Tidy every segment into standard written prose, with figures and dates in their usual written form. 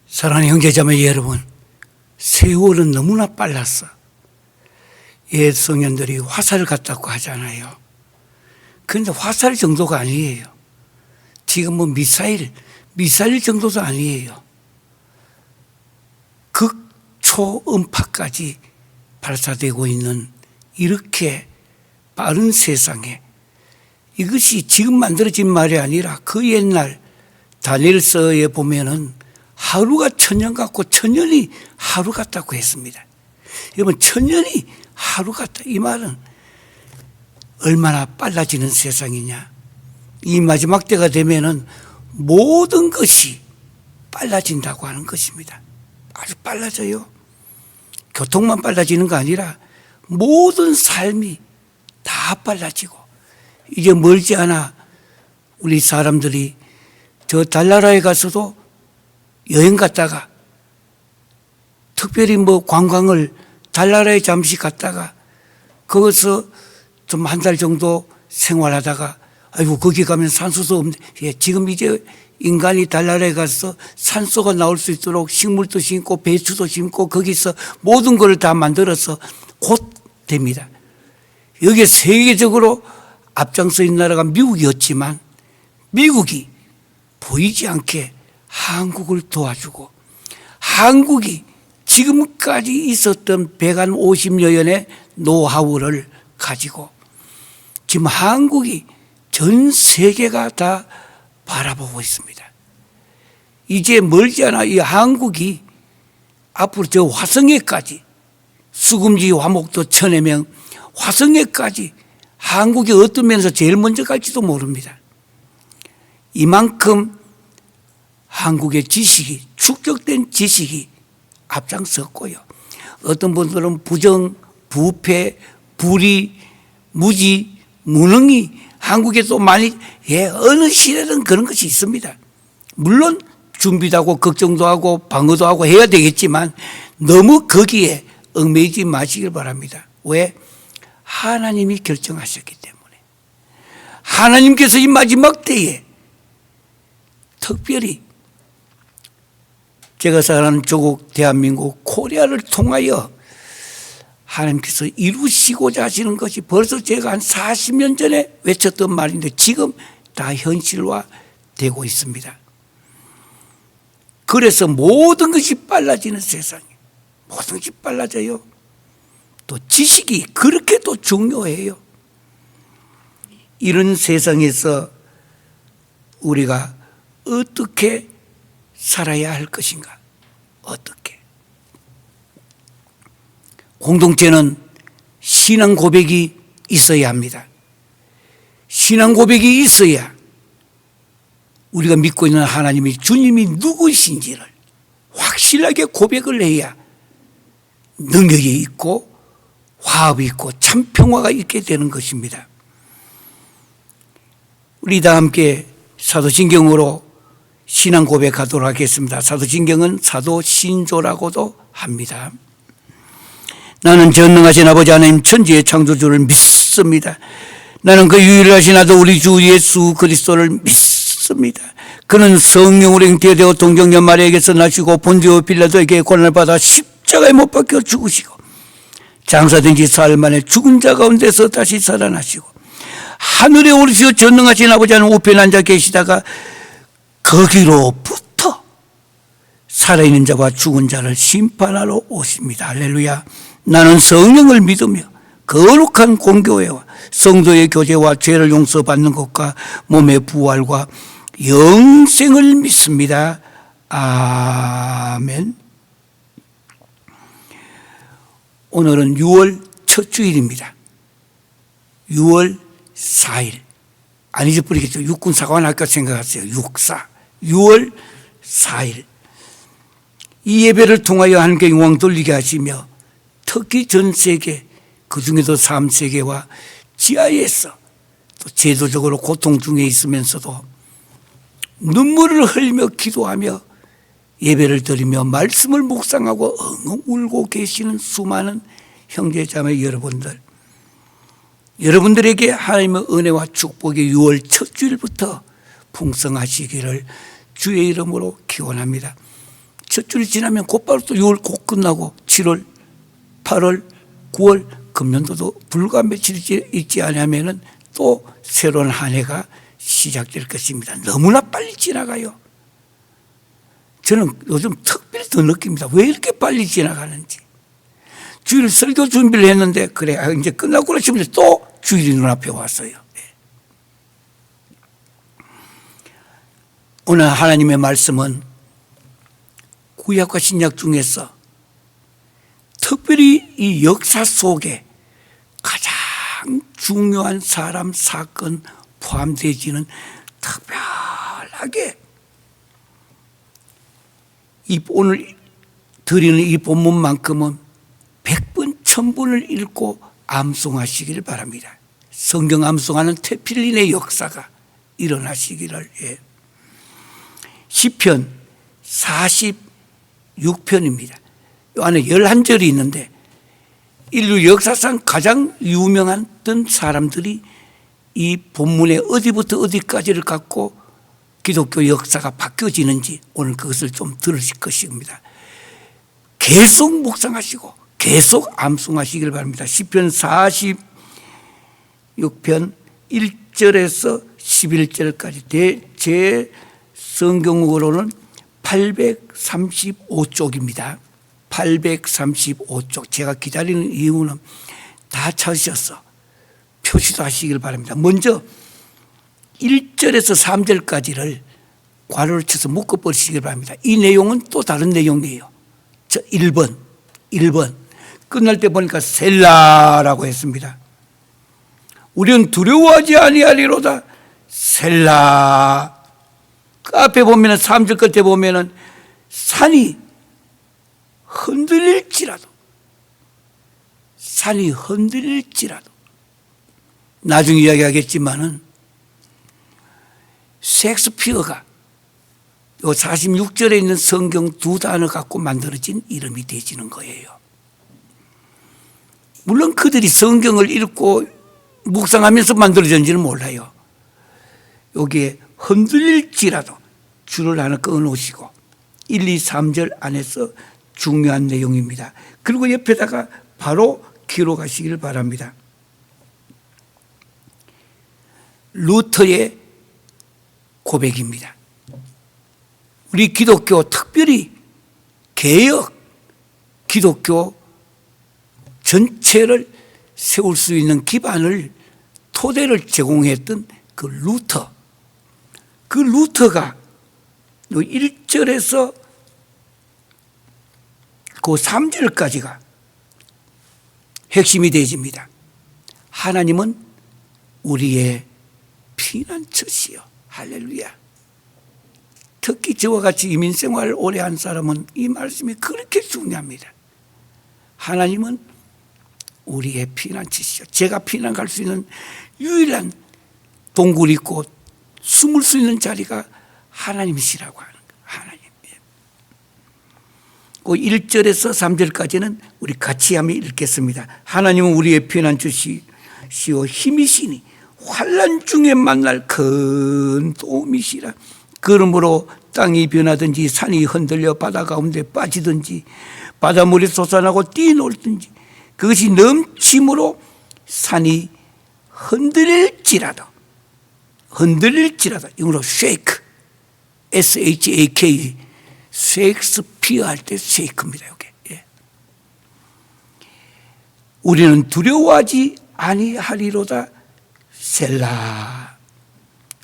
사랑하는 형제자매 여러분, 세월은 너무나 빨랐어. 옛 성현들이 화살 같다고 하잖아요. 그런데 화살 정도가 아니에요. 지금 뭐 미사일 정도도 아니에요. 극초음파까지 발사되고 있는 이렇게 빠른 세상에 이것이 지금 만들어진 말이 아니라 그 옛날 다니엘서에 보면은 하루가 천년 같고 천년이 하루 같다고 했습니다. 여러분, 천년이 하루 같다. 이 말은 얼마나 빨라지는 세상이냐. 이 마지막 때가 되면은 모든 것이 빨라진다고 하는 것입니다. 아주 빨라져요. 교통만 빨라지는 거 아니라 모든 삶이 다 빨라지고, 이제 멀지 않아 우리 사람들이 저 달나라에 가서도 여행 갔다가 특별히 뭐 관광을 달나라에 잠시 갔다가 거기서 좀 한 달 정도 생활하다가 아이고 거기 가면 산소도 없네. 예, 지금 이제 인간이 달나라에 가서 산소가 나올 수 있도록 식물도 심고 배추도 심고 거기서 모든 걸 다 만들어서 곧 됩니다. 여기에 세계적으로 앞장서 있는 나라가 미국이었지만 미국이 보이지 않게 한국을 도와주고, 한국이 지금까지 있었던 150여 년의 노하우를 가지고 지금 한국이 전 세계가 다 바라보고 있습니다. 이제 멀지 않아 이 한국이 앞으로 저 화성에까지, 수금지 화목도 1000여 명, 화성에까지 한국이 어떤 면에서 제일 먼저 갈지도 모릅니다. 이만큼 한국의 지식이, 축적된 지식이 앞장섰고요. 어떤 분들은 부정, 부패, 불의, 무지, 무능이 한국에 또 많이, 어느 시대든 그런 것이 있습니다. 물론 준비도 하고 걱정도 하고 방어도 하고 해야 되겠지만 너무 거기에 얽매이지 마시길 바랍니다. 왜? 하나님이 결정하셨기 때문에. 하나님께서 이 마지막 때에 특별히 제가 사는 조국 대한민국 코리아를 통하여 하나님께서 이루시고자 하시는 것이 벌써 제가 한 40년 전에 외쳤던 말인데 지금 다 현실화되고 있습니다. 그래서 모든 것이 빨라지는 세상에 모든 것이 빨라져요. 또 지식이 그렇게 또 중요해요. 이런 세상에서 우리가 어떻게 살아야 할 것인가? 어떻게? 공동체는 신앙 고백이 있어야 합니다. 신앙 고백이 있어야 우리가 믿고 있는 하나님이 주님이 누구신지를 확실하게 고백을 해야 능력이 있고 화합이 있고 참 평화가 있게 되는 것입니다. 우리 다 함께 사도신경으로 신앙 고백하도록 하겠습니다. 사도신경은 사도신조라고도 합니다. 나는 전능하신 아버지 하나님 천지의 창조주를 믿습니다. 나는 그 유일하신 아들 우리 주 예수 그리스도를 믿습니다. 그는 성령으로 잉태되어 동정녀 마리아에게서 나시고 본디오 빌라도에게 고난을 받아 십자가에 못 박혀 죽으시고 장사된 지 사흘 만에 죽은 자 가운데서 다시 살아나시고 하늘에 오르시어 전능하신 아버지 하나님 우편에 앉아 계시다가 거기로부터 살아있는 자와 죽은 자를 심판하러 오십니다. 할렐루야. 나는 성령을 믿으며 거룩한 공교회와 성도의 교제와 죄를 용서받는 것과 몸의 부활과 영생을 믿습니다. 아멘. 오늘은 6월 첫 주일입니다. 6월 4일. 안 잊어버리겠죠. 육군사관 할까 생각하세요. 육사. 6월 4일. 이 예배를 통하여 하나님께 영광 돌리게 하시며 특히 전 세계, 그 중에도 3세계와 지하에서 또 제도적으로 고통 중에 있으면서도 눈물을 흘리며 기도하며 예배를 드리며 말씀을 묵상하고 엉엉 울고 계시는 수많은 형제자매 여러분들, 여러분들에게 하나님의 은혜와 축복이 6월 첫 주일부터 풍성하시기를 주의 이름으로 기원합니다. 첫 주일 지나면 곧바로 또 6월 곧 끝나고 7월, 8월, 9월 금년도도 불과 며칠 있지 않으면 또 새로운 한 해가 시작될 것입니다. 너무나 빨리 지나가요. 저는 요즘 특별히 더 느낍니다. 왜 이렇게 빨리 지나가는지. 주일 설교 준비를 했는데 그래 이제 끝나고 싶은데 또 주일이 눈앞에 왔어요. 오늘 하나님의 말씀은 구약과 신약 중에서 특별히 이 역사 속에 가장 중요한 사람, 사건 포함되지는 특별하게 오늘 드리는 이 본문만큼은 100번, 1000번을 읽고 암송하시기를 바랍니다. 성경 암송하는 테필린의 역사가 일어나시기를. 시편 46편입니다. 이 안에 11절이 있는데 인류 역사상 가장 유명한 사람들이 이 본문의 어디부터 어디까지를 갖고 기독교 역사가 바뀌어지는지 오늘 그것을 좀 들으실 것입니다. 계속 묵상하시고 계속 암송하시길 바랍니다. 시편 46편 1절에서 11절까지 제 성경으로는 835쪽입니다. 835쪽. 제가 기다리는 이유는 다 찾으셔서 표시도 하시길 바랍니다. 먼저 1절에서 3절까지를 괄호를 쳐서 묶어버리시길 바랍니다. 이 내용은 또 다른 내용이에요. 저 1번 끝날 때 보니까 셀라라고 했습니다. 우리는 두려워하지 아니하리로다. 셀라. 그 앞에 보면은 3절 끝에 보면은 산이 흔들릴지라도 나중에 이야기하겠지만은 셰익스피어가 요 46절에 있는 성경 두 단어 갖고 만들어진 이름이 되지는 거예요. 물론 그들이 성경을 읽고 묵상하면서 만들어졌는지는 몰라요. 여기에 흔들릴지라도 줄을 하나 끊어 놓으시고 1, 2, 3절 안에서 중요한 내용입니다. 그리고 옆에다가 바로 기록하시길 바랍니다. 루터의 고백입니다. 우리 기독교, 특별히 개혁 기독교 전체를 세울 수 있는 기반을, 토대를 제공했던 그 루터. 그 루터가 1절에서 그 3절까지가 핵심이 되집니다. 하나님은 우리의 피난처시요. 할렐루야. 특히 저와 같이 이민생활을 오래 한 사람은 이 말씀이 그렇게 중요합니다. 하나님은 우리의 피난처시요. 제가 피난 갈 수 있는 유일한 동굴이 있고 숨을 수 있는 자리가 하나님이시라고 하는 거예요. 하나님. 그 1절에서 3절까지는 우리 같이 한번 읽겠습니다. 하나님은 우리의 피난처시요 힘이시니 환난 중에 만날 큰 도움이시라. 그러므로 땅이 변하든지 산이 흔들려 바다 가운데 빠지든지 바닷물이 솟아나고 뛰놀든지 그것이 넘침으로 산이 흔들릴지라도 영어로 shake, S-H-A-K, 셰익스피어 할 때 쉐이크입니다. 여기. 예. 우리는 두려워하지 아니하리로다. 셀라.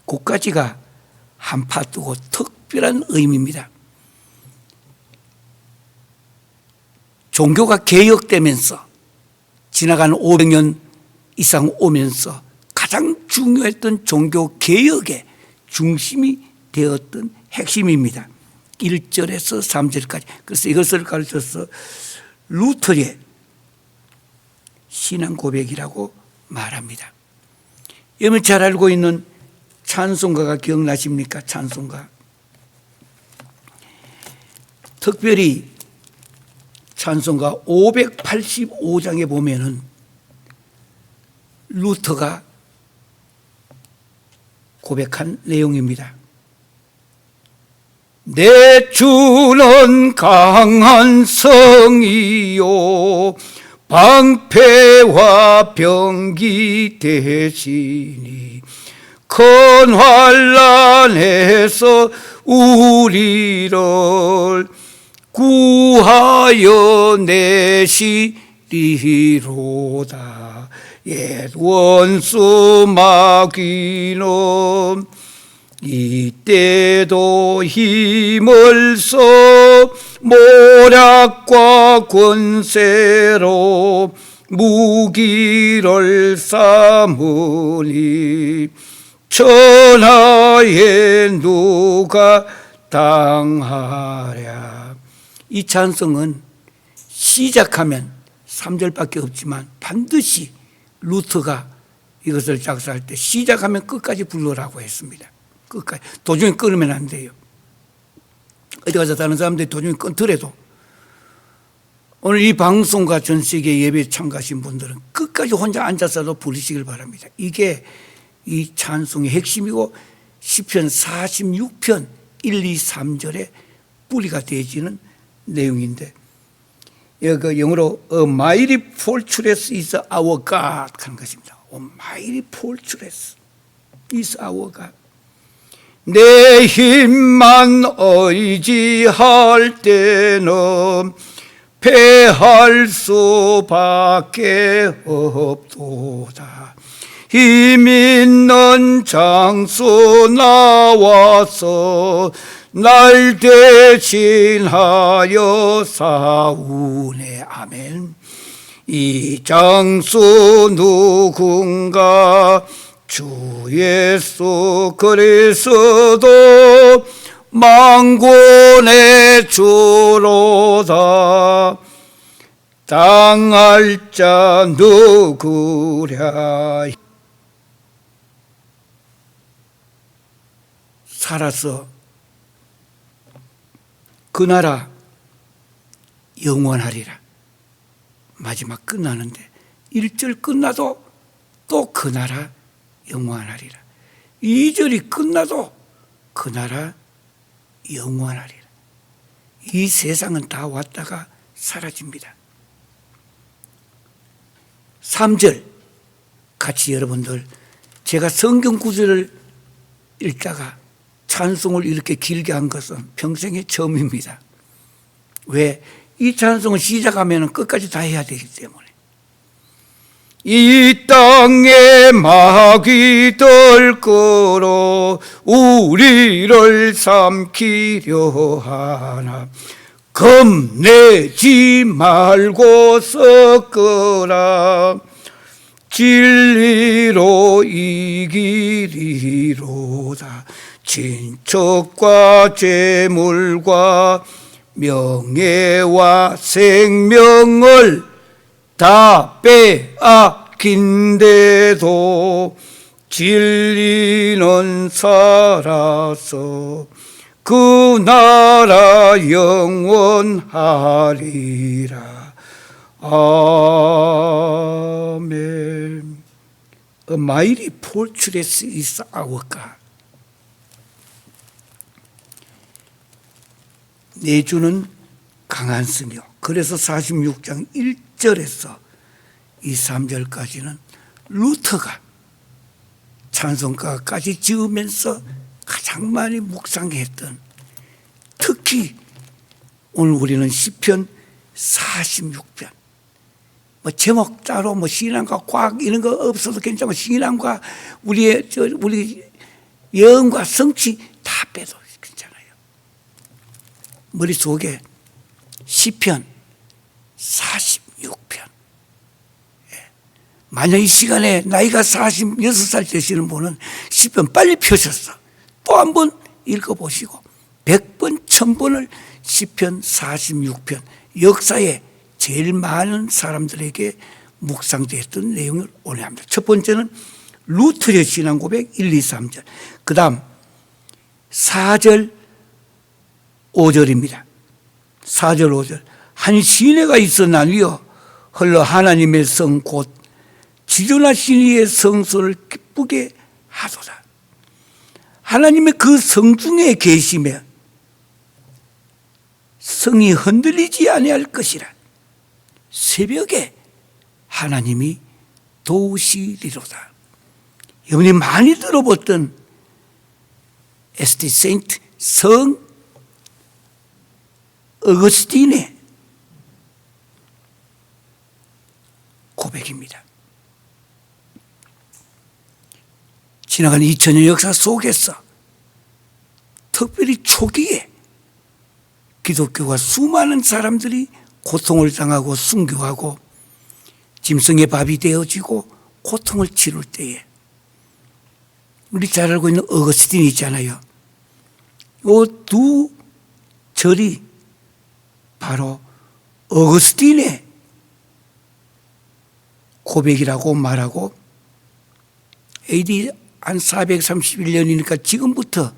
그까지가 한파 뜨고 특별한 의미입니다. 종교가 개혁되면서 지나간 500년 이상 오면서 가장 중요했던 종교 개혁의 중심이 되었던 핵심입니다. 1절에서 3절까지. 그래서 이것을 가르쳐서 루터의 신앙 고백이라고 말합니다. 여러분 잘 알고 있는 찬송가가 기억나십니까? 찬송가. 특별히 찬송가 585장에 보면은 루터가 고백한 내용입니다. 내 주는 강한 성이요 방패와 병기 대신이 큰 환난에서 우리를 구하여 내시리로다. 옛 원수 마귀는 이때도 힘을 써 모략과 권세로 무기를 삼으니 천하에 누가 당하랴. 이 찬송은 시작하면 3절밖에 없지만 반드시 루터가 이것을 작사할 때 시작하면 끝까지 부르라고 했습니다. 끝까지. 도중에 끊으면 안 돼요. 어디 가서 다른 사람들이 도중에 끊더라도 오늘 이 방송과 전 세계 예배에 참가하신 분들은 끝까지 혼자 앉아서도 부르시길 바랍니다. 이게 이 찬송의 핵심이고 시편 46편 1, 2, 3절의 뿌리가 되어지는 내용인데, 여기 영어로 A mighty fortress is our God 하는 것입니다. A mighty fortress is our God. 내 힘만 의지할 때는 패할 수밖에 없도다. 힘 있는 장수 나와서 날 대신하여 싸우네. 아멘. 이 장수 누군가 주 예수 그리스도 만군의 주로다. 당할 자 누구랴. 살아서 그 나라 영원하리라. 마지막 끝나는데 1절 끝나도 또 그 나라 영원하리라. 2절이 끝나도 그 나라 영원하리라. 이 세상은 다 왔다가 사라집니다. 3절 같이 여러분들, 제가 성경 구절을 읽다가 찬송을 이렇게 길게 한 것은 평생의 처음입니다. 왜? 이 찬송을 시작하면 끝까지 다 해야 되기 때문에. 이 땅에 마귀들 끌어 우리를 삼키려 하나 겁내지 말고 섞어라. 진리로 이기리로다. 친척과 재물과 명예와 생명을 다 빼앗긴데도 진리는 살아서 그 나라 영원하리라. 아멘. A mighty fortress is our God. 내 주는 강한 성이요. 그래서 46장 1절에서 2, 3절까지는 루터가 찬송가까지 지으면서 가장 많이 묵상했던, 특히 오늘 우리는 시편 46편, 뭐 제목 따로 뭐 신앙과 과학 이런 거 없어도 괜찮고 신앙과 우리 영과 성취 다 빼도 괜찮아요. 머릿속에 시편 46편. 만약 이 시간에 나이가 46살 되시는 분은 시편 빨리 펴셔서 또 한 번 읽어보시고 100번, 1000번을 시편 46편, 역사에 제일 많은 사람들에게 묵상되었던 내용을 오늘 합니다. 첫 번째는 루터의 신앙 고백 1, 2, 3절. 그 다음 4절 5절입니다. 4절 5절. 한 시내가 있었나니요 헐러 하나님의 성 곧 지존하신 이의 성소를 기쁘게 하소서. 하나님의 그 성중에 계시며 성이 흔들리지 아니할 것이라. 새벽에 하나님이 도우시리로다. 여러분이 많이 들어봤던 에스티 세인트 성 어거스틴의 고백입니다. 지나간 2000년 역사 속에서 특별히 초기에 기독교가 수많은 사람들이 고통을 당하고 순교하고 짐승의 밥이 되어지고 고통을 치룰 때에 우리 잘 알고 있는 어거스틴이 있잖아요. 이 두 절이 바로 어거스틴의 고백이라고 말하고 AD 한 431년이니까 지금부터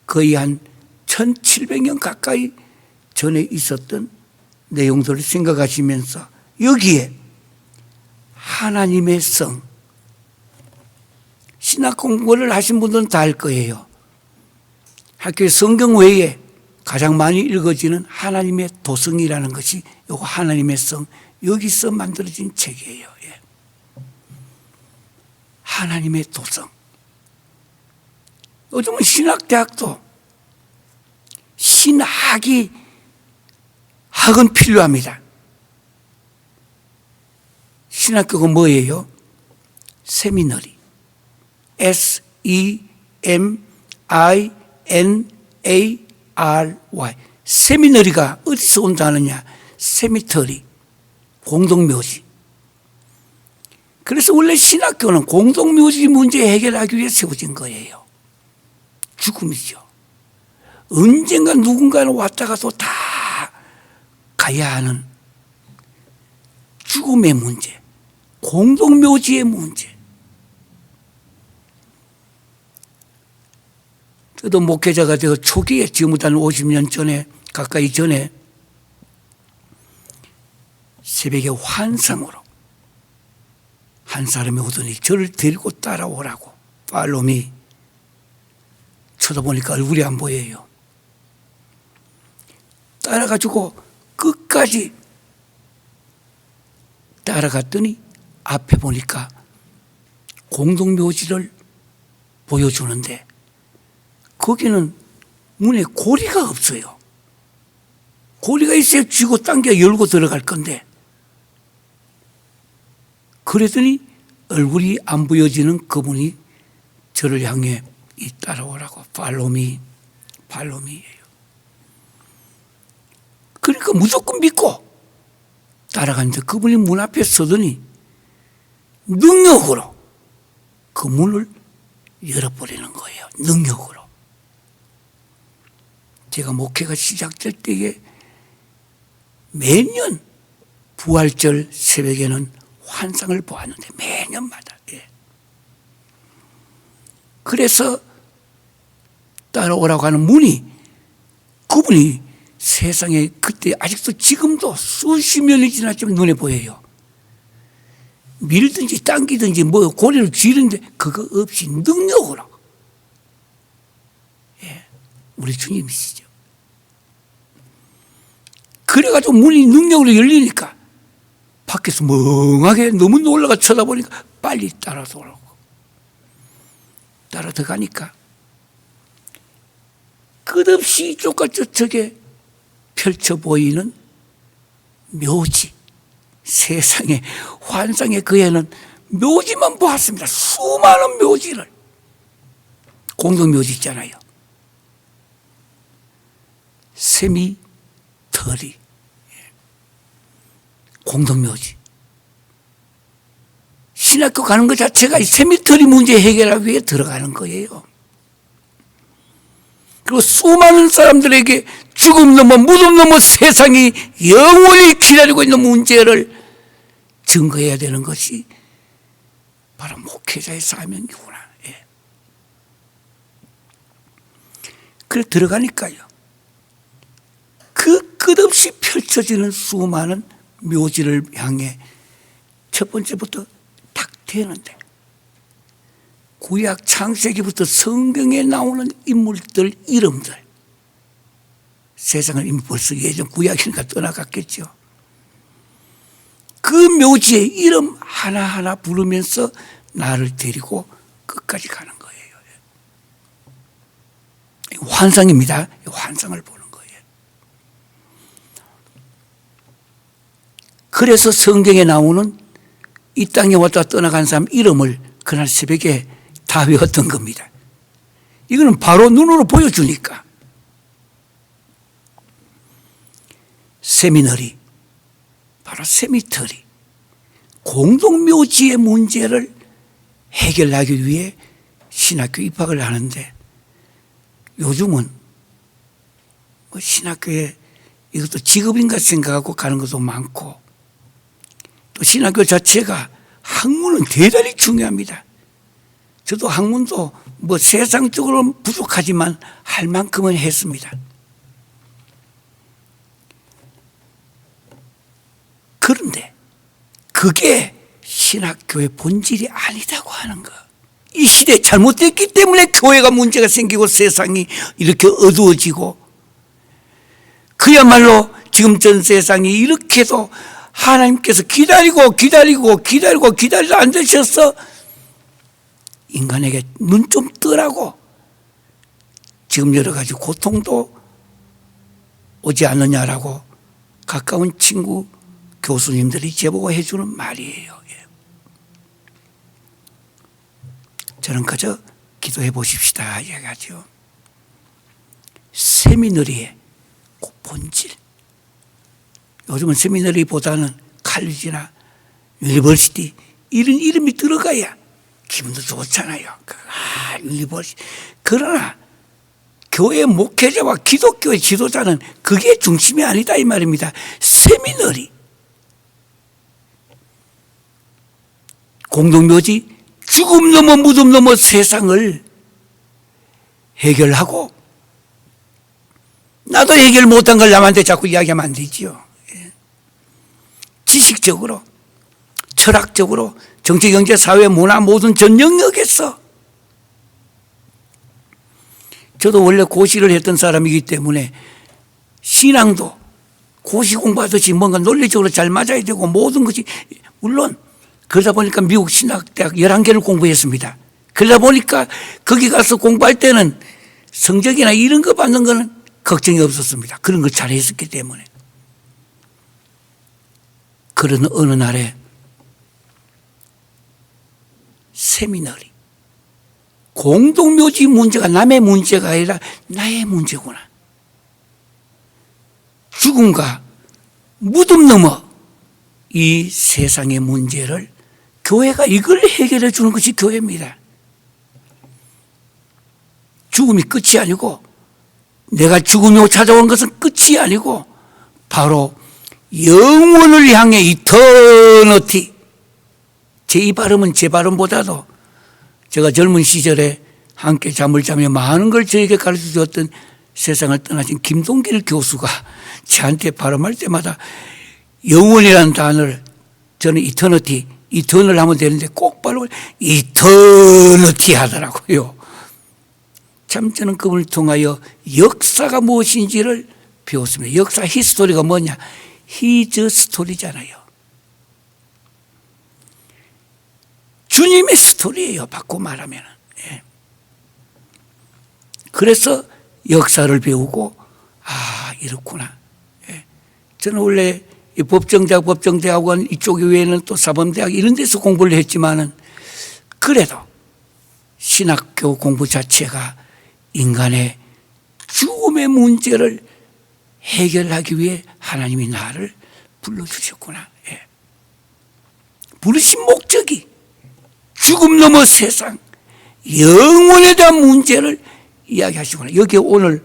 거의 한 1700년 가까이 전에 있었던 내용들을 생각하시면서 여기에 하나님의 성, 신학 공부를 하신 분들은 다 알 거예요. 학교의 성경 외에 가장 많이 읽어지는 하나님의 도성이라는 것이 요거 하나님의 성, 여기서 만들어진 책이에요. 예. 하나님의 도성. 요즘은 신학대학도 신학이 학은 필요합니다. 신학교가 뭐예요? 세미너리. SEMINARY. 세미너리가 어디서 온다느냐? 세미터리. 공동묘지. 그래서 원래 신학교는 공동묘지 문제 해결하기 위해 세워진 거예요. 죽음이죠. 언젠가 누군가는 왔다가도 다 가야 하는 죽음의 문제, 공동묘지의 문제. 저도 목회자가 되어 초기에 지금부터 한 50년 전에 가까이 전에 새벽에 환상으로 한 사람이 오더니 저를 데리고 따라오라고. 팔로미. 쳐다보니까 얼굴이 안 보여요. 따라가지고 끝까지 따라갔더니 앞에 보니까 공동묘지를 보여주는데 거기는 문에 고리가 없어요. 고리가 있어야 쥐고 당겨 열고 들어갈 건데 그랬더니 얼굴이 안 보여지는 그분이 저를 향해 따라오라고. 팔로미, 팔로미예요. 그러니까 무조건 믿고 따라갔는데 그분이 문 앞에 서더니 능력으로 그 문을 열어버리는 거예요. 능력으로. 제가 목회가 시작될 때에 매년 부활절 새벽에는 환상을 보았는데 매년마다. 예. 그래서 따라오라고 하는 문이 그분이 세상에 그때 아직도 지금도 수십 년이 지났지만 눈에 보여요. 밀든지 당기든지 뭐 고리를 쥐는데 그거 없이 능력으로. 예, 우리 주님이시죠. 그래가지고 문이 능력으로 열리니까 밖에서 멍하게 너무 놀라가 쳐다보니까 빨리 따라서 오라고. 따라 들어가니까 끝없이 이쪽과 저쪽에 펼쳐 보이는 묘지. 세상에 환상의 그에는 묘지만 보았습니다. 수많은 묘지를. 공동묘지 있잖아요. 세미터리. 공동묘지. 신학교 가는 것 자체가 이 세미터리 문제 해결하기 위해 들어가는 거예요. 그리고 수많은 사람들에게 죽음 넘어 무덤 넘어 세상이 영원히 기다리고 있는 문제를 증거해야 되는 것이 바로 목회자의 사명이구나. 예. 그래 들어가니까요. 그 끝없이 펼쳐지는 수많은 묘지를 향해 첫 번째부터 딱 되는데 구약 창세기부터 성경에 나오는 인물들 이름들 세상을 이미 벌써 예전 구약이니까 떠나갔겠죠. 그 묘지의 이름 하나하나 부르면서 나를 데리고 끝까지 가는 거예요. 환상입니다. 환상을 보는 거예요. 그래서 성경에 나오는 이 땅에 왔다 떠나간 사람 이름을 그날 새벽에 다 외웠던 겁니다. 이거는 바로 눈으로 보여주니까. 세미너리, 바로 세미터리, 공동묘지의 문제를 해결하기 위해 신학교 입학을 하는데 요즘은 뭐 신학교에 이것도 직업인가 생각하고 가는 것도 많고 또 신학교 자체가 학문은 대단히 중요합니다. 저도 학문도 뭐 세상적으로는 부족하지만 할 만큼은 했습니다. 그런데 그게 신학교의 본질이 아니다고 하는 거. 이 시대에 잘못됐기 때문에 교회가 문제가 생기고 세상이 이렇게 어두워지고 그야말로 지금 전 세상이 이렇게도 하나님께서 기다리다 안 되셔서 인간에게 눈 좀 뜨라고 지금 여러 가지 고통도 오지 않느냐라고 가까운 친구 교수님들이 제보고 해주는 말이에요. 저는 그저 기도해 보십시다 이야기하죠. 세미너리의 본질. 요즘은 세미너리보다는 칼리지나 유니버시티 이런 이름이 들어가야 기분도 좋잖아요. 유니버시티. 그러나 교회 목회자와 기독교의 지도자는 그게 중심이 아니다 이 말입니다. 세미너리. 공동묘지 죽음 넘어 무덤 넘어 세상을 해결하고 나도 해결 못한 걸 남한테 자꾸 이야기하면 안 되지요. 지식적으로 철학적으로 정치 경제 사회 문화 모든 전 영역에서 저도 원래 고시를 했던 사람이기 때문에 신앙도 고시 공부하듯이 뭔가 논리적으로 잘 맞아야 되고 모든 것이 물론 그러다 보니까 미국 신학대학 11개를 공부했습니다. 그러다 보니까 거기 가서 공부할 때는 성적이나 이런 거 받는 거는 걱정이 없었습니다. 그런 걸 잘했었기 때문에. 그런 어느 날에 세미너리 공동묘지 문제가 남의 문제가 아니라 나의 문제구나. 죽음과 무덤 넘어 이 세상의 문제를 교회가 이걸 해결해 주는 것이 교회입니다. 죽음이 끝이 아니고 내가 죽음으로 찾아온 것은 끝이 아니고 바로 영원을 향해 이터너티. 제 이 발음은 제 발음보다도 제가 젊은 시절에 함께 잠을 자며 많은 걸 저에게 가르쳐 주었던 세상을 떠나신 김동길 교수가 저한테 발음할 때마다 영원이라는 단어를 저는 이터널 하면 되는데 꼭 발음을 이터너티 하더라고요. 참 저는 그분을 통하여 역사가 무엇인지를 배웠습니다. 역사 히스토리가 뭐냐? 히즈 스토리잖아요. 주님의 스토리예요. 바꿔 말하면. 예. 그래서 역사를 배우고 이렇구나. 예. 저는 원래 법정대학원 이쪽 외에는 또 사범대학 이런 데서 공부를 했지만은 그래도 신학교 공부 자체가 인간의 죽음의 문제를 해결하기 위해 하나님이 나를 불러주셨구나. 예. 부르신 목적이 죽음 넘어 세상 영혼에 대한 문제를 이야기하시구나. 여기 오늘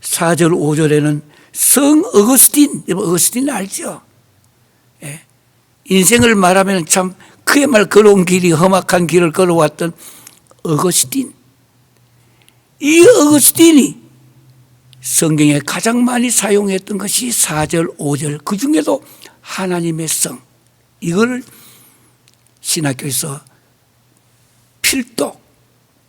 4절 5절에는 성 어거스틴 알죠? 예. 인생을 말하면 참 그야말로 걸어온 길이 험악한 길을 걸어왔던 어거스틴. 이 어거스틴이 성경에 가장 많이 사용했던 것이 4절, 5절, 그 중에도 하나님의 성. 이걸 신학교에서 필독,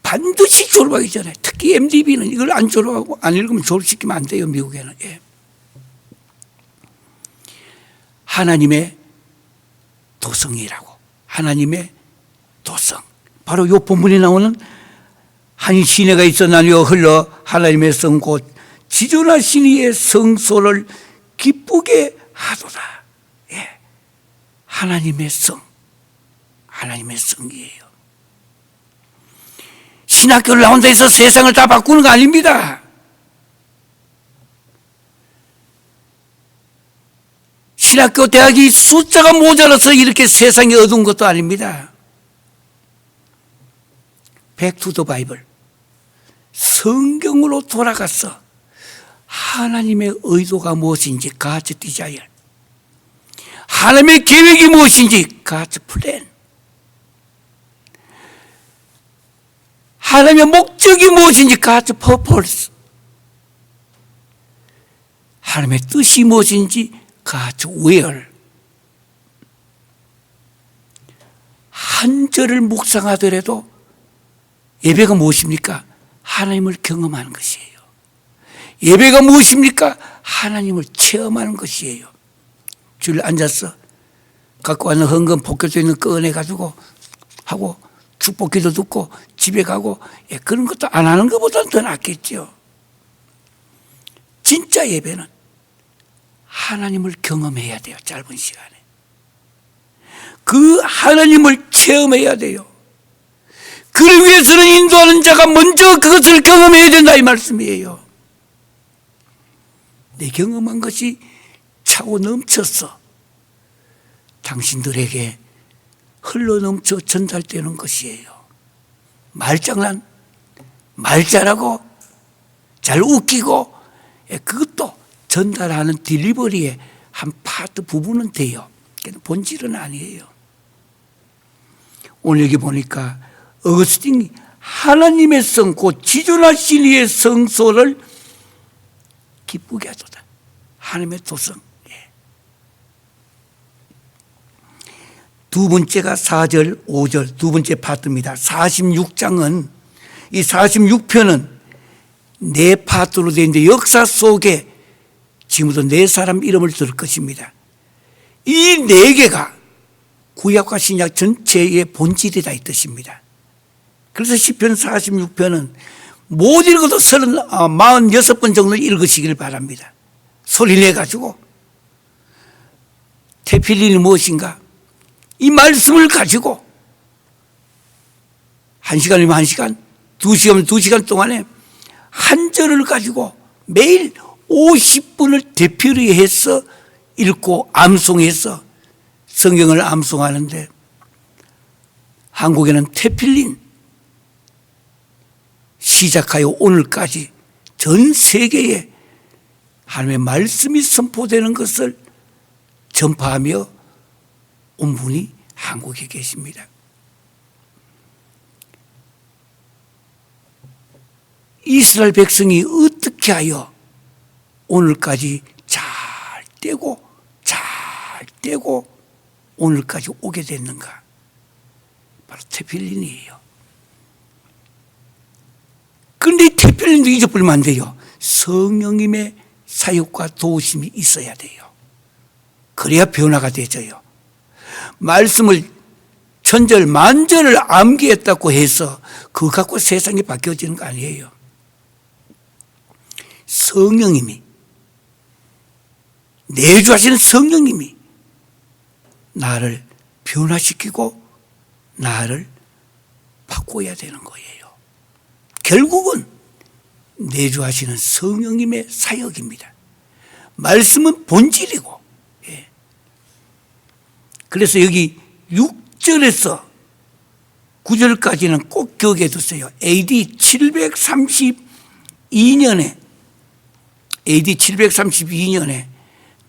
반드시 졸업하기 전에, 특히 MDB는 이걸 안 졸업하고 안 읽으면 졸업시키면 안 돼요, 미국에는. 예. 하나님의 도성이라고. 하나님의 도성. 바로 이 본문에 나오는 한 시내가 있었나니요 흘러 하나님의 성 곧 지존하신 이의 성소를 기쁘게 하도다. 예. 하나님의 성. 하나님의 성이에요. 신학교를 나온다 해서 세상을 다 바꾸는 거 아닙니다. 신학교 대학이 숫자가 모자라서 이렇게 세상이 어두운 것도 아닙니다. Back to the Bible. 성경으로 돌아가서 하나님의 의도가 무엇인지 God's desire. 하나님의 계획이 무엇인지 God's plan. 하나님의 목적이 무엇인지 God's purpose. 하나님의 뜻이 무엇인지 God's will. 한 절을 묵상하더라도 예배가 무엇입니까? 하나님을 경험하는 것이에요. 예배가 무엇입니까? 하나님을 체험하는 것이에요. 줄 앉아서 갖고 왔는 헌금 복교도 있는 꺼내가지고 하고 축복기도 듣고 집에 가고 그런 것도 안 하는 것보다는 더 낫겠죠. 진짜 예배는 하나님을 경험해야 돼요. 짧은 시간에. 그 하나님을 체험해야 돼요. 그를 위해서는 인도하는 자가 먼저 그것을 경험해야 된다 이 말씀이에요. 내 경험한 것이 차고 넘쳐서 당신들에게 흘러넘쳐 전달되는 것이에요. 말장난, 말 잘하고 잘 웃기고 그것도 전달하는 딜리버리의 한 파트 부분은 돼요. 본질은 아니에요. 오늘 여기 보니까 어거스틴이 하나님의 성 곧 지존하신 이의 성소를 기쁘게 하도다. 하나님의 도성. 두 번째가 4절, 5절 두 번째 파트입니다. 46장은 이 46편은 네 파트로 되어 있는데 역사 속에 지금부터 네 사람 이름을 들을 것입니다. 이 네 개가 구약과 신약 전체의 본질이다 이 뜻입니다. 그래서 시편 46편은 못 읽어도 46번 정도 읽으시길 바랍니다. 소리 내가지고 테필린이 무엇인가? 이 말씀을 가지고 1시간이면 1시간, 2시간이면 2시간 동안에 한 절을 가지고 매일 50분을 되풀이 해서 읽고 암송해서 성경을 암송하는데 한국에는 테필린 시작하여 오늘까지 전 세계에 하나님의 말씀이 선포되는 것을 전파하며 온 분이 한국에 계십니다. 이스라엘 백성이 어떻게 하여 오늘까지 잘 되고 오늘까지 오게 됐는가? 바로 테필린이에요. 그런데 테필린도 잊어버리면 안 돼요. 성령님의 사역과 도우심이 있어야 돼요. 그래야 변화가 되져요. 말씀을 천절 만절을 암기했다고 해서 그거 갖고 세상이 바뀌어지는 거 아니에요. 성령님이 내주하시는 성령님이 나를 변화시키고 나를 바꿔야 되는 거예요. 결국은 내주하시는 성령님의 사역입니다. 말씀은 본질이고. 그래서 여기 6절에서 9절까지는 꼭 기억해 두세요. AD 732년에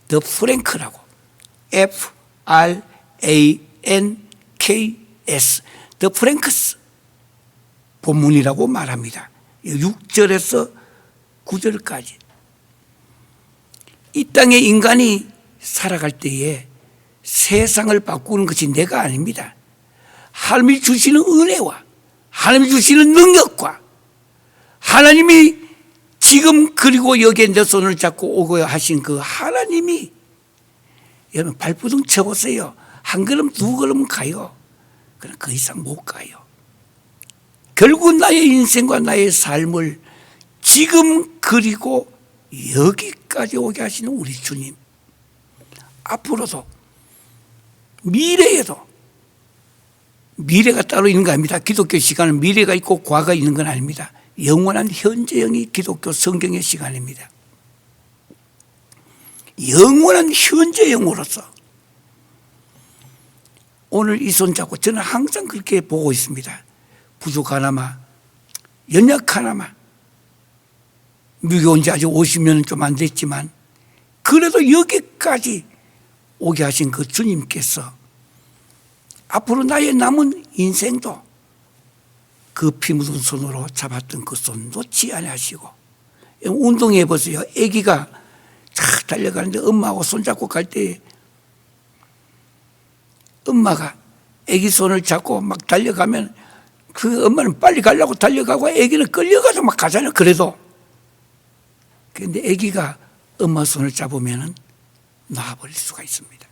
The Frank라고 FRANK KS, The Franks 본문이라고 말합니다. 6절에서 9절까지. 이 땅에 인간이 살아갈 때에 세상을 바꾸는 것이 내가 아닙니다. 하나님이 주시는 은혜와 하나님이 주시는 능력과 하나님이 지금 그리고 여기에 내 손을 잡고 오고 하신 그 하나님이, 여러분 발버둥 쳐보세요. 한 걸음 두 걸음 가요. 그러나 그 이상 못 가요. 결국 나의 인생과 나의 삶을 지금 그리고 여기까지 오게 하시는 우리 주님, 앞으로도 미래에도, 미래가 따로 있는 거 아닙니다. 기독교 시간은 미래가 있고 과거가 있는 건 아닙니다. 영원한 현재형이 기독교 성경의 시간입니다. 영원한 현재형으로서 오늘 이 손 잡고 저는 항상 그렇게 보고 있습니다. 부족하나마, 연약하나마, 미국에 온 지 아직 50년은 좀 안 됐지만 그래도 여기까지 오게 하신 그 주님께서 앞으로 나의 남은 인생도 그 피 묻은 손으로 잡았던 그 손 놓지 아니하시고, 운동해 보세요. 아기가 쫙 달려가는데 엄마하고 손잡고 갈 때 엄마가 아기 손을 잡고 막 달려가면 그 엄마는 빨리 가려고 달려가고 아기는 끌려가서 막 가잖아요. 그래도. 그런데 아기가 엄마 손을 잡으면 놔버릴 수가 있습니다.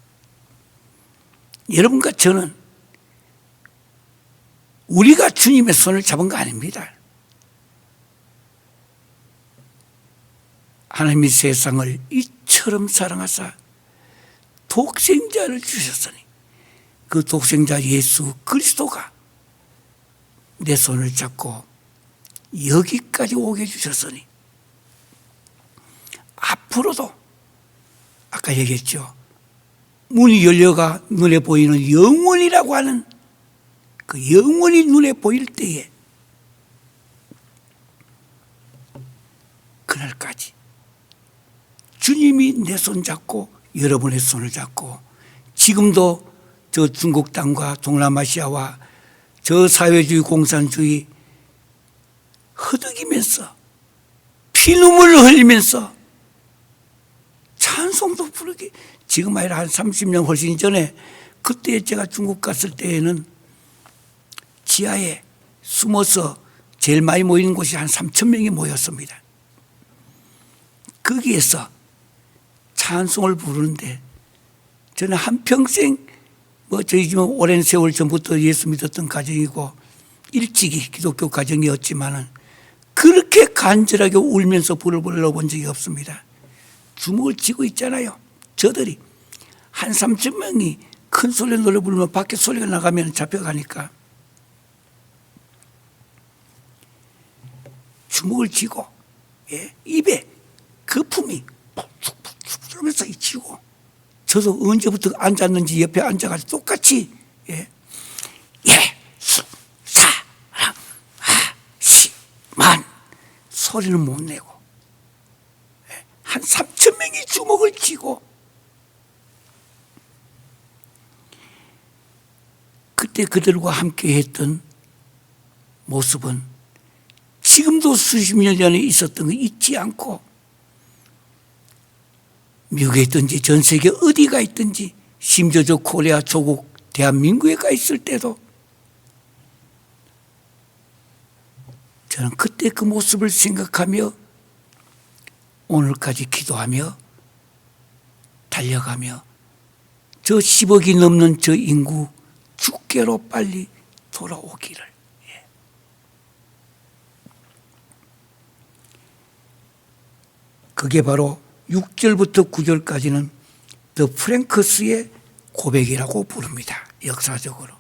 여러분과 저는 우리가 주님의 손을 잡은 거 아닙니다. 하나님이 세상을 이처럼 사랑하사 독생자를 주셨으니 그 독생자 예수 그리스도가 내 손을 잡고 여기까지 오게 해주셨으니 앞으로도 아까 얘기했죠. 문이 열려가 눈에 보이는 영원이라고 하는 그 영원이 눈에 보일 때에 그날까지 주님이 내 손 잡고 여러분의 손을 잡고 지금도 저 중국 땅과 동남아시아와 저 사회주의 공산주의 허덕이면서 피눈물을 흘리면서 찬송도 부르기, 지금 아니라 한 30년 훨씬 전에 그때 제가 중국 갔을 때에는 지하에 숨어서 제일 많이 모이는 곳이 한 3,000명이 모였습니다. 거기에서 찬송을 부르는데 저는 한평생 저희 집은 오랜 세월 전부터 예수 믿었던 가정이고 일찍이 기독교 가정이었지만은 그렇게 간절하게 울면서 불을 불러본 적이 없습니다. 주먹을 쥐고 있잖아요. 저들이 한 3,000명이 큰 소리 노래 부르면 밖에 소리가 나가면 잡혀가니까 주먹을 쥐고, 입에 거품이 푹푹푹 들면서 쥐고, 저도 언제부터 앉았는지 옆에 앉아가지고 똑같이 예수 사랑하시만 소리는 못 내고 한 3,000명이 주먹을 쥐고, 그때 그들과 함께 했던 모습은 지금도 수십 년 전에 있었던 거 잊지 않고 미국에 있든지 전 세계 어디가 있든지 심지어 저 코리아 조국 대한민국에 가 있을 때도 저는 그때 그 모습을 생각하며 오늘까지 기도하며 달려가며 저 10억이 넘는 저 인구 주께로 빨리 돌아오기를. 그게 바로 6절부터 9절까지는 더 프랭크스의 고백이라고 부릅니다. 역사적으로.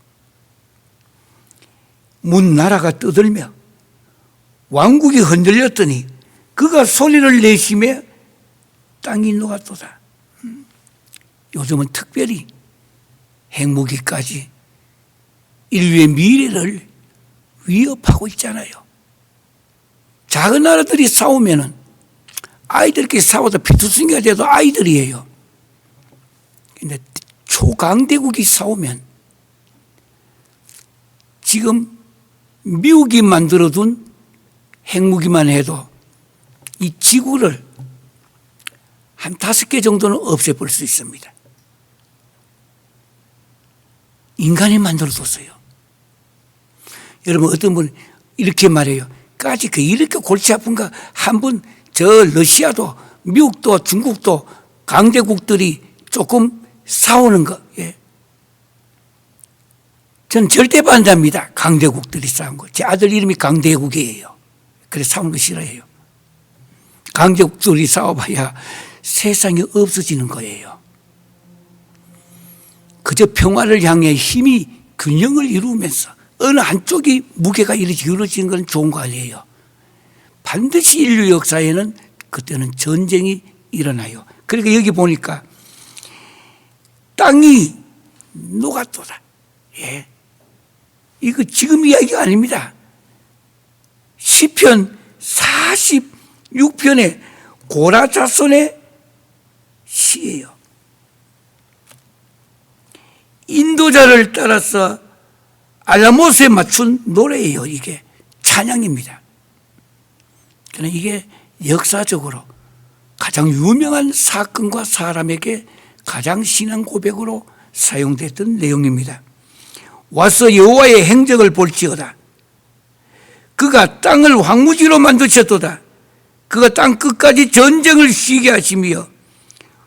문나라가 떠들며 왕국이 흔들렸더니 그가 소리를 내쉬며 땅이 녹았도다. 요즘은 특별히 핵무기까지 인류의 미래를 위협하고 있잖아요. 작은 나라들이 싸우면은 아이들끼리 싸워도 피투성이가 돼도 아이들이에요. 근데 초강대국이 싸우면 지금 미국이 만들어둔 핵무기만 해도 이 지구를 한 5개 정도는 없애볼 수 있습니다. 인간이 만들어뒀어요. 여러분, 어떤 분은 이렇게 말해요. 까짓 이렇게 골치 아픈가? 한번 저 러시아도 미국도 중국도 강대국들이 조금 싸우는 거. 예. 저는 절대 반대합니다. 강대국들이 싸운 거. 제 아들 이름이 강대국이에요. 그래서 싸우는 거 싫어해요. 강대국들이 싸워봐야 세상이 없어지는 거예요. 그저 평화를 향해 힘이 균형을 이루면서 어느 한쪽이 무게가 이렇게 기울어지는 건 좋은 거 아니에요. 반드시 인류 역사에는 그때는 전쟁이 일어나요. 그러니까 여기 보니까 땅이 녹았도다. 예. 이거 지금 이야기가 아닙니다. 시편 46편의 고라자손의 시예요. 인도자를 따라서 알라못에 맞춘 노래예요. 이게 찬양입니다. 그러나 이게 역사적으로 가장 유명한 사건과 사람에게 가장 신앙 고백으로 사용됐던 내용입니다. 와서 여호와의 행적을 볼지어다. 그가 땅을 황무지로 만드셨도다. 그가 땅 끝까지 전쟁을 쉬게 하시며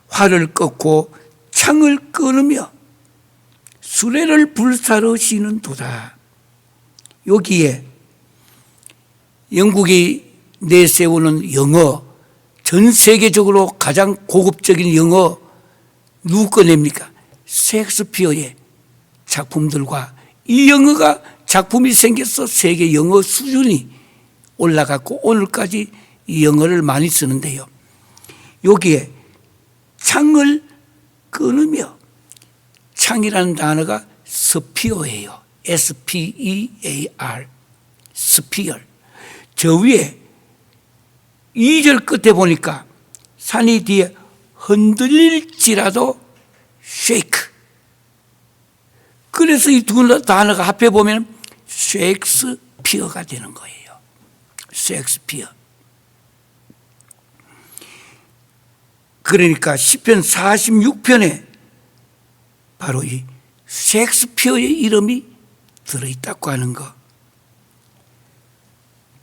활을 꺾고 창을 끊으며 수레를 불사르시는 도다. 여기에 영국이 내세우는 영어, 전 세계적으로 가장 고급적인 영어 누구 꺼냅니까? 셰익스피어의 작품들과 이 영어가 작품이 생겨서 세계 영어 수준이 올라갔고 오늘까지 이 영어를 많이 쓰는데요. 여기에 창을 끊으며, 창이라는 단어가 스피어예요. S-P-E-A-R, 스피어. 저 위에 2절 끝에 보니까 산이 뒤에 흔들릴지라도 shake. 그래서 이 두 단어가 합해 보면 셰익스피어가 되는 거예요. 셰익스피어. 그러니까 시편 46편에 바로 이 셰익스피어의 이름이 들어있다고 하는 거.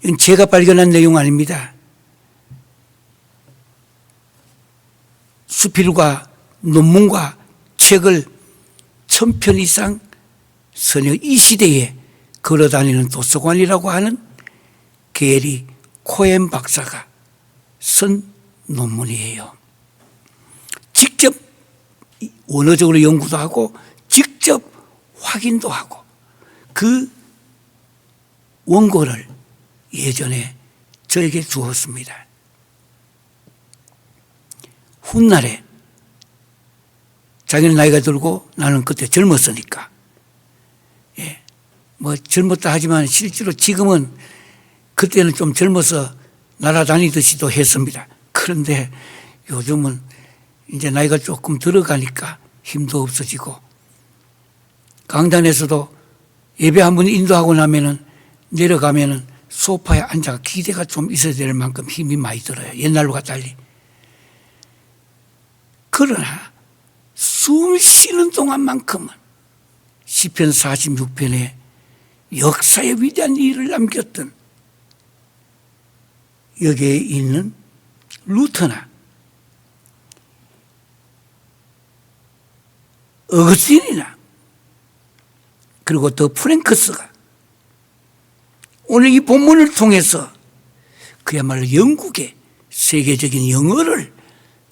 이건 제가 발견한 내용 아닙니다. 수필과 논문과 책을 1000편 이상 서너 이 시대에 걸어다니는 도서관이라고 하는 게리 코엔 박사가 쓴 논문이에요. 직접 원어적으로 연구도 하고 직접 확인도 하고 그 원고를 예전에 저에게 주었습니다. 훗날에 자기는 나이가 들고 나는 그때 젊었으니까, 예, 뭐 젊었다 하지만 실제로 지금은 그때는 좀 젊어서 날아다니듯이도 했습니다. 그런데 요즘은 이제 나이가 조금 들어가니까 힘도 없어지고 강단에서도 예배 한 번 인도하고 나면은 내려가면은 소파에 앉아 기대가 좀 있어야 될 만큼 힘이 많이 들어요. 옛날과 달리. 그러나 숨 쉬는 동안만큼은 시편 46편에 역사의 위대한 일을 남겼던 여기에 있는 루터나 어거스틴이나 그리고 더 프랭크스가 오늘 이 본문을 통해서 그야말로 영국의 세계적인 영어를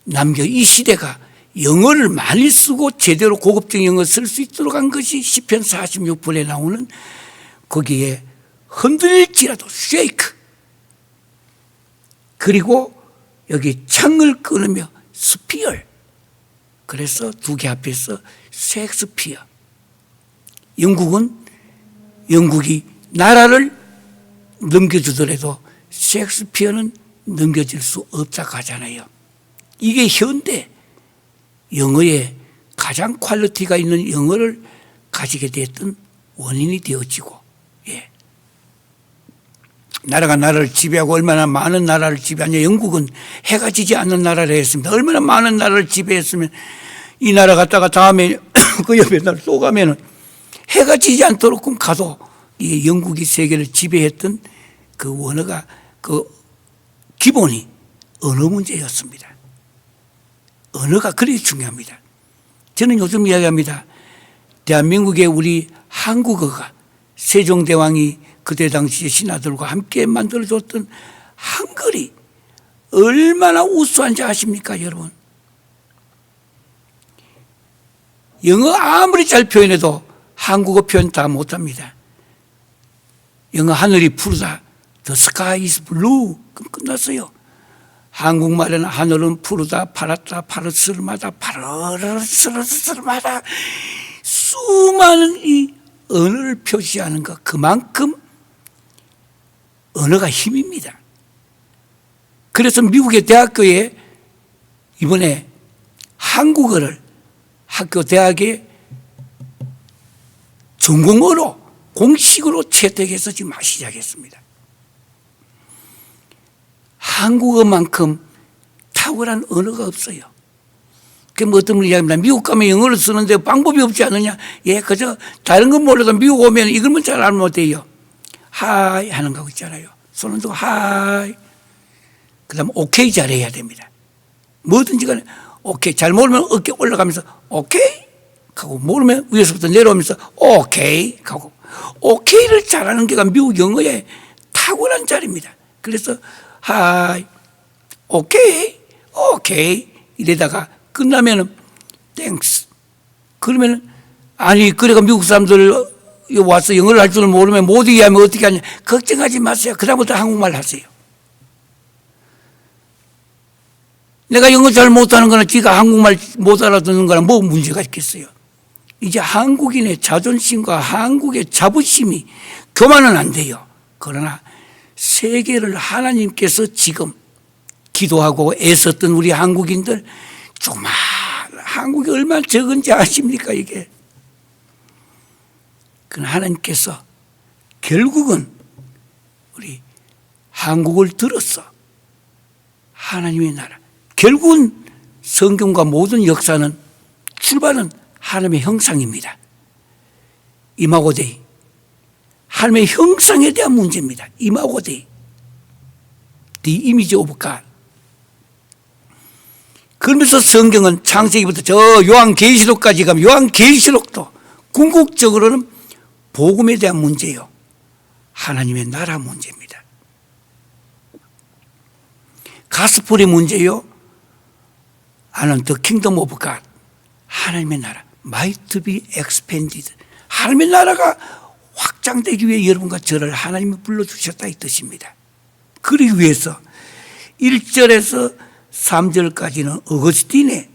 남겨 이 시대가 영어를 많이 쓰고 제대로 고급적인 영어를 쓸 수 있도록 한 것이 시편 46편에 나오는 거기에 흔들릴지라도 shake, 그리고 여기 창을 끊으며 스피어. 그래서 두 개 앞에서 셰익스피어. 영국이 나라를 넘겨주더라도 셰익스피어는 넘겨질 수 없다고 하잖아요. 이게 현대 영어에 가장 퀄리티가 있는 영어를 가지게 됐던 원인이 되어지고 나라가 나라를 지배하고 얼마나 많은 나라를 지배하냐. 영국은 해가 지지 않는 나라를 했습니다. 얼마나 많은 나라를 지배했으면 이 나라 갔다가 다음에 그 옆에 나라 또 가면은 해가 지지 않도록 가도 이 영국이 세계를 지배했던 그 원어가 그 기본이 언어 문제였습니다. 언어가 그렇게 중요합니다. 저는 요즘 이야기합니다. 대한민국의 우리 한국어가 세종대왕이 그때 당시에 신하들과 함께 만들어줬던 한글이 얼마나 우수한지 아십니까, 여러분? 영어 아무리 잘 표현해도 한국어 표현 다 못합니다. 영어 하늘이 푸르다. The sky is blue. 그럼 끝났어요. 한국말에는 하늘은 푸르다, 파랗다, 파르스름하다, 파르스름하다. 수많은 이 언어를 표시하는 것, 그만큼 언어가 힘입니다. 그래서 미국의 대학교에 이번에 한국어를 학교 대학에 전공어로 공식으로 채택해서 지금 시작했습니다. 한국어만큼 탁월한 언어가 없어요. 뭐 어떤 분이 이야기합니다. 미국 가면 영어를 쓰는데 방법이 없지 않느냐. 예, 그저 다른 건 몰라도 미국 오면 이걸만 잘 알면 어때요? 하이 하는 거 있잖아요. 손을 들고 하이. 그 다음 오케이 잘해야 됩니다. 뭐든지 간에 오케이. 잘 모르면 어깨 올라가면서 오케이 하고, 모르면 위에서부터 내려오면서 오케이 하고. 오케이를 잘하는 게가 미국 영어의 탁월한 자리입니다. 그래서 하이, 오케이, 오케이 이래다가 끝나면은 땡스. 그러면은 아니 그래가 미국 사람들 와서 영어를 할 줄 모르면 못 이해하면 어떻게 하냐. 걱정하지 마세요. 그다음부터 한국말 하세요. 내가 영어 잘 못하는 거는 지가 한국말 못 알아듣는 거랑 뭐 문제가 있겠어요. 이제 한국인의 자존심과 한국의 자부심이 교만은 안 돼요. 그러나 세계를 하나님께서 지금 기도하고 애썼던 우리 한국인들 정말 한국이 얼마나 적은지 아십니까 이게. 그러나 하나님께서 결국은 우리 한국을 들었어. 하나님의 나라. 결국은 성경과 모든 역사는 출발은 하나님의 형상입니다. 이마고데이. 하나님의 형상에 대한 문제입니다. 이마고데이. The image of God. 그러면서 성경은 창세기부터 저 요한계시록까지 가면 요한계시록도 궁극적으로는 복음에 대한 문제예요. 하나님의 나라 문제입니다. 가스폴의 문제요. 아는 the kingdom of God. 하나님의 나라. might be expanded. 하나님의 나라가 확장되기 위해 여러분과 저를 하나님이 불러주셨다 이 뜻입니다. 그러기 위해서 1절에서 3절까지는 어거스틴의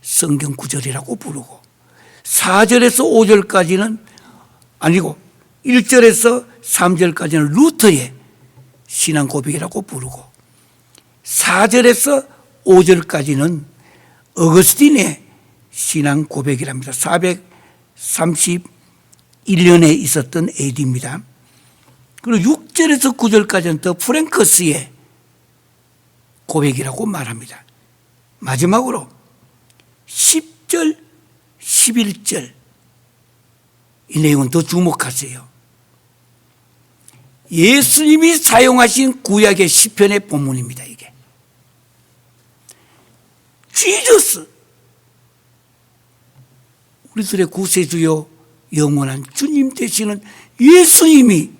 성경 구절이라고 부르고 4절에서 5절까지는 아니고 1절에서 3절까지는 루터의 신앙 고백이라고 부르고 4절에서 5절까지는 어거스틴의 신앙 고백이랍니다. 431년에 있었던 AD입니다. 그리고 6절에서 9절까지는 더 프랭커스의 고백이라고 말합니다. 마지막으로 10절, 11절 이 내용은 더 주목하세요. 예수님이 사용하신 구약의 시편의 본문입니다. 이게 지저스 우리들의 구세주요 영원한 주님 되시는 예수님이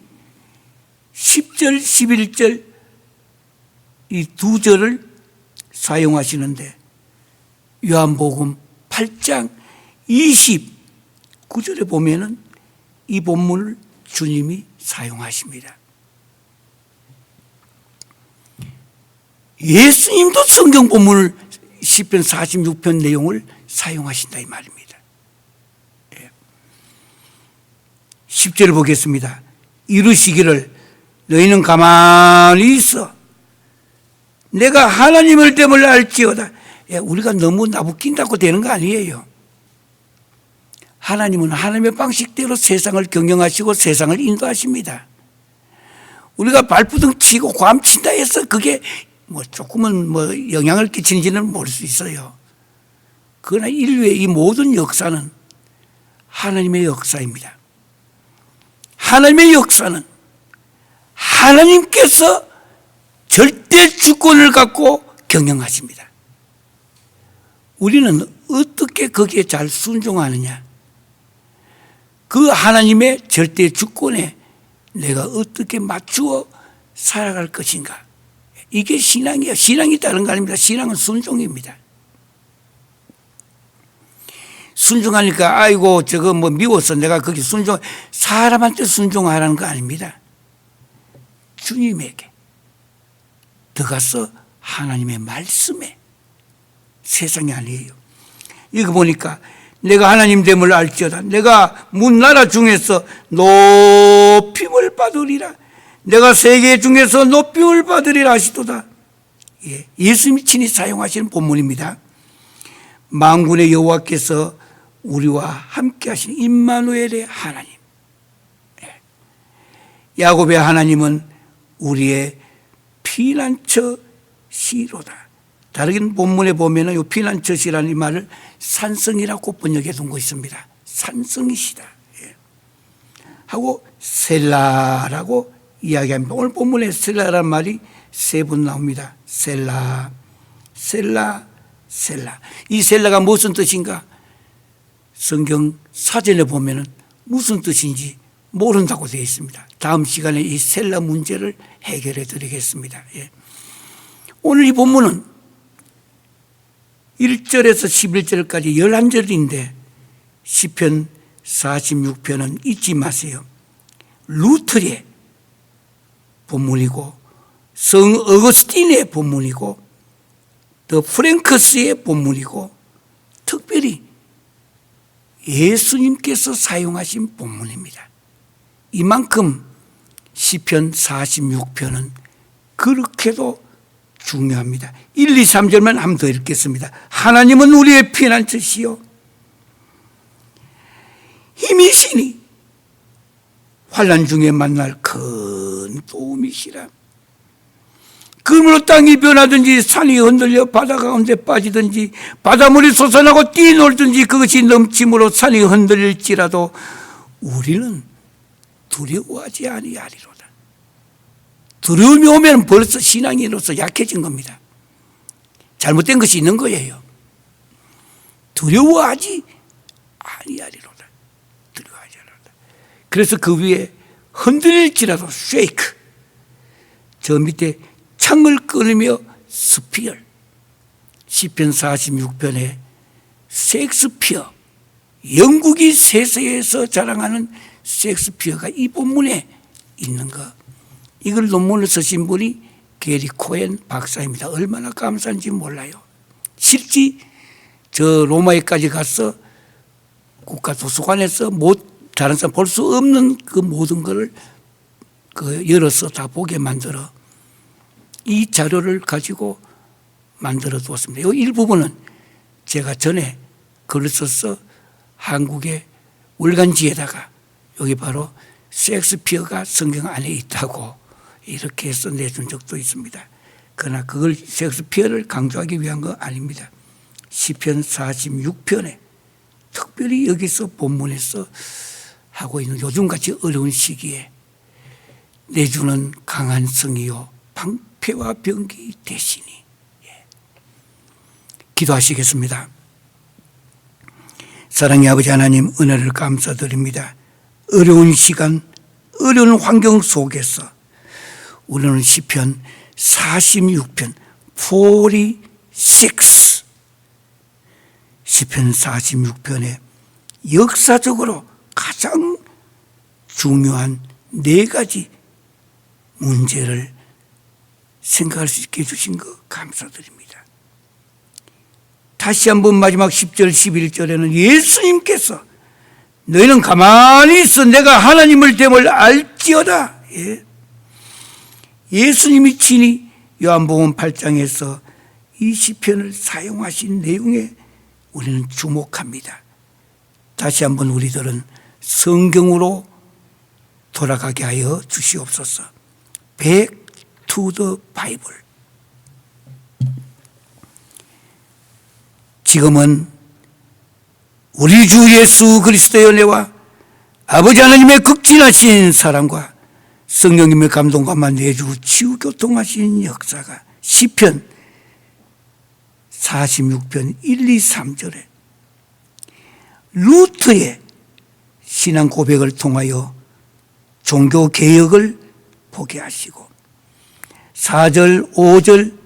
10절, 11절 이 두 절을 사용하시는데 요한복음 8장 29절에 보면은 이 본문을 주님이 사용하십니다. 예수님도 성경 본문을 시편 46편 내용을 사용하신다 이 말입니다. 10절을 보겠습니다. 이루시기를 너희는 가만히 있어 내가 하나님을 됨을 알지어다. 우리가 너무 나부낀다고 되는 거 아니에요. 하나님은 하나님의 방식대로 세상을 경영하시고 세상을 인도하십니다. 우리가 발부둥 치고 괌 친다 해서 그게 뭐 조금은 뭐 영향을 끼치는지는 모를 수 있어요. 그러나 인류의 이 모든 역사는 하나님의 역사입니다. 하나님의 역사는 하나님께서 절대 주권을 갖고 경영하십니다. 우리는 어떻게 거기에 잘 순종하느냐? 그 하나님의 절대 주권에 내가 어떻게 맞추어 살아갈 것인가? 이게 신앙이에요. 신앙이 다른 거 아닙니다. 신앙은 순종입니다. 순종하니까 아이고 저거 뭐 미워서 내가 거기 사람한테 순종하라는 거 아닙니다. 주님에게 들어가서 하나님의 말씀에, 세상이 아니에요. 이거 보니까 내가 하나님 됨을 알지어다. 내가 문나라 중에서 높임을 받으리라. 내가 세계 중에서 높임을 받으리라 하시도다. 예, 예수님이 친히 사용하시는 본문입니다. 만군의 여호와께서 우리와 함께 하시는 임마누엘의 하나님. 예. 야곱의 하나님은 우리의 피난처 시로다. 다른 본문에 보면은 이 피난처시라는 이 말을 산성이라고 번역해 둔 거 있습니다. 산성이시다. 예. 하고 셀라라고 이야기합니다. 오늘 본문에 셀라라는 말이 3번 나옵니다. 셀라, 셀라, 셀라. 이 셀라가 무슨 뜻인가? 성경 사전에 보면은 무슨 뜻인지 모른다고 되어 있습니다. 다음 시간에 이 셀라 문제를 해결해 드리겠습니다. 예. 오늘 이 본문은 1절에서 11절까지 11절인데 시편 46편은 잊지 마세요. 루터의 본문이고 성 어거스틴의 본문이고 더 프랭크스의 본문이고 특별히 예수님께서 사용하신 본문입니다. 이만큼 시편 46편은 그렇게도 중요합니다. 1, 2, 3절만 한 번 더 읽겠습니다. 하나님은 우리의 피난처시요 힘이시니 환난 중에 만날 큰 도움이시라. 그러므로 땅이 변하든지 산이 흔들려 바다 가운데 빠지든지 바닷물이 솟아나고 뛰놀든지 그것이 넘침으로 산이 흔들릴지라도 우리는 두려워하지 아니하리로다. 두려움이 오면 벌써 신앙인으로서 약해진 겁니다. 잘못된 것이 있는 거예요. 두려워하지 아니하리로다. 두려워하지 아니하리로다. 그래서 그 위에 흔들릴지라도 쉐이크, 저 밑에 창을 끊으며 스피어, 시편 46편에 셰익스피어, 영국이 세계에서 자랑하는 셰익스피어가 이 본문에 있는 거. 이걸 논문을 쓰신 분이 게리 코엔 박사입니다. 얼마나 감사한지 몰라요. 실제 저 로마에까지 가서 국가도서관에서 다른 사람 볼 수 없는 그 모든 것을 열어서 다 보게 만들어 이 자료를 가지고 만들어 두었습니다. 이 일부분은 제가 전에 글을 써서 한국의 월간지에다가 여기 바로 셰익스피어가 성경 안에 있다고 이렇게 해서 내준 적도 있습니다. 그러나 그걸 셰익스피어를 강조하기 위한 거 아닙니다. 시편 46편에 특별히 여기서 본문에서 하고 있는 요즘같이 어려운 시기에 내주는 강한 성이요 방패와 병기 대신이. 예. 기도하시겠습니다. 사랑의 아버지 하나님, 은혜를 감사드립니다. 어려운 시간, 어려운 환경 속에서 우리는 시편 46편 46 시편 46편에 역사적으로 가장 중요한 4가지 문제를 생각할 수 있게 해주신 거 감사드립니다. 다시 한번 마지막 10절 11절에는 예수님께서 너희는 가만히 있어 내가 하나님을 됨을 알지어다. 예. 예수님이 친히 요한복음 8장에서 이 시편을 사용하신 내용에 우리는 주목합니다. 다시 한번 우리들은 성경으로 돌아가게 하여 주시옵소서. Back to the Bible. 지금은 우리 주 예수 그리스도의 은혜와 아버지 하나님의 극진하신 사랑과 성령님의 감동과 내주 치유교통하신 역사가 시편 46편 1, 2, 3절에 루트의 신앙 고백을 통하여 종교 개혁을 보게 하시고 4절, 5절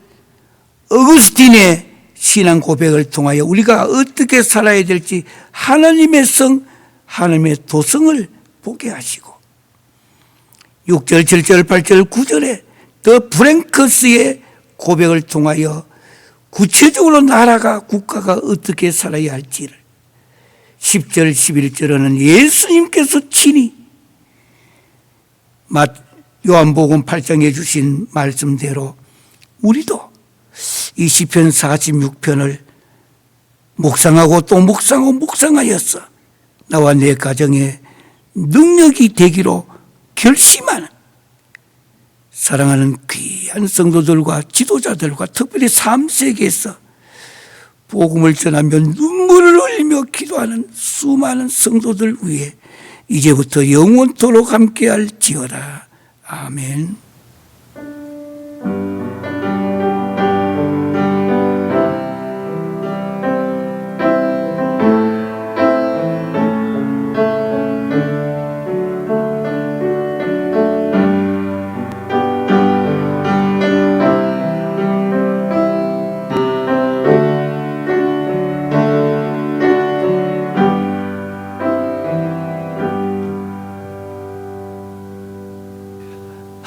어거스틴의 신앙 고백을 통하여 우리가 어떻게 살아야 될지 하나님의 성, 하나님의 도성을 보게 하시고 6절, 7절, 8절, 9절에 더 프랭크스의 고백을 통하여 구체적으로 나라가 국가가 어떻게 살아야 할지를 10절, 11절에는 예수님께서 친히 요한복음 8장에 주신 말씀대로 우리도 이 시편 46편을 묵상하고 또 묵상하고 묵상하였어 나와 내 가정에 능력이 되기로 결심하는 사랑하는 귀한 성도들과 지도자들과 특별히 3세기에서 복음을 전하며 눈물을 흘리며 기도하는 수많은 성도들 위해 이제부터 영원토록 함께할지어다. 아멘.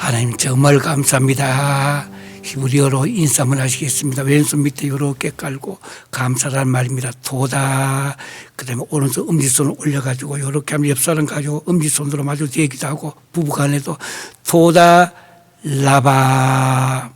하나님 정말 감사합니다. 히브리어로 인사문 하시겠습니다. 왼손 밑에 이렇게 깔고 감사라는 말입니다. 도다. 그 다음에 오른손 엄지손을 올려가지고 이렇게 하면 옆사람 가지고 엄지손으로 마주 대기도 하고 부부간에도 도다 라바